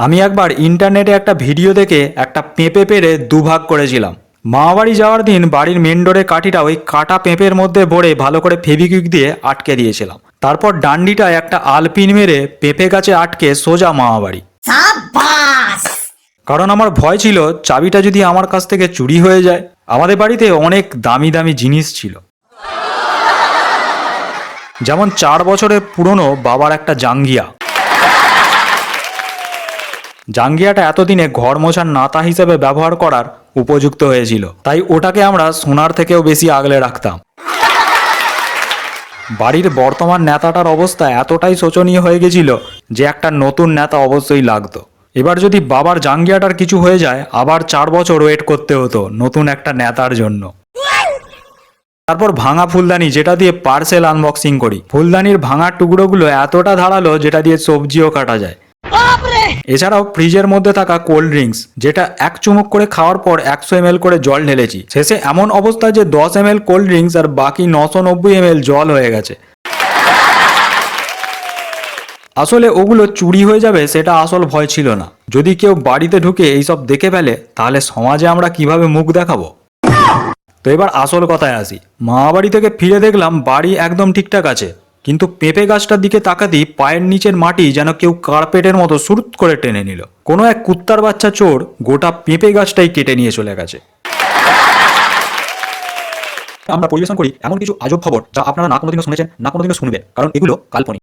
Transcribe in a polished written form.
আমি একবার ইন্টারনেটে একটা ভিডিও দেখে একটা পেঁপে পেড়ে দুভাগ করেছিলাম। মামাবাড়ি যাওয়ার দিন বাড়ির মেন ডোরের কাঠিটা ওই কাটা পেঁপের মধ্যে ভরে ভালো করে ফেভিকুইক দিয়ে আটকে দিয়েছিলাম। তারপর ডান্ডিটা একটা আলপিন মেরে পেঁপে গাছে আটকে সোজা মামাবাড়ি। কারণ আমার ভয় ছিল চাবিটা যদি আমার কাছ থেকে চুরি হয়ে যায়। আমাদের বাড়িতে অনেক দামি দামি জিনিস ছিল, যেমন 4 বছরের পুরনো বাবার একটা জাঙ্গিয়া। জাঙ্গিয়াটা এতদিনে ঘর মোছার নাতা হিসেবে ব্যবহার করার উপযুক্ত হয়েছিল, তাই ওটাকে আমরা সোনার থেকেও বেশি আগলে রাখতাম। বাড়ির বর্তমান নেতাটার অবস্থা এতটাই শোচনীয় হয়ে গেছিল যে একটা নতুন নেতা অবশ্যই লাগতো। এবার যদি বাবার জাঙ্গিয়াটার কিছু হয়ে যায় আবার 4 বছর ওয়েট করতে হতো নতুন একটা নেতার জন্য। তারপর ভাঙা ফুলদানি, যেটা দিয়ে পার্সেল আনবক্সিং করি। ফুলদানির ভাঙা টুকরোগুলো এতটা ধারালো যেটা দিয়ে সবজিও কাটা যায়। এছাড়াও ফ্রিজের মধ্যে থাকা কোল্ড ড্রিঙ্কস, যেটা এক চুমুক করে খাওয়ার পর 100 ml করে জল ঢেলেছি, শেষে এমন অবস্থা যে 10 ml কোল্ড ড্রিঙ্কস আর বাকি 990 ml জল হয়ে গেছে। আসলে ওগুলো চুরি হয়ে যাবে সেটা আসল ভয় ছিল না। যদি কেউ বাড়িতে ঢুকে এইসব দেখে ফেলে তাহলে সমাজে আমরা কিভাবে মুখ দেখাবো। তো এবার আসল কথায় আসি। মামাবাড়ি থেকে ফিরে দেখলাম বাড়ি একদম ঠিকঠাক আছে, কিন্তু পেঁপে গাছটার দিকে তাকাতেই পায়ের নিচের মাটি যেন কেউ কার্পেটের মতো সুরুত করে টেনে নিল। কোনো এক কুত্তার বাচ্চা চোর গোটা পেঁপে গাছটাই কেটে নিয়ে চলে গেছে। আমরা পরিবেশন করি এমন কিছু আজব খবর যা আপনারা না কোনোদিনও শুনেছেন, না কোনোদিনও শুনবেন, কারণ এগুলো কাল্পনিক।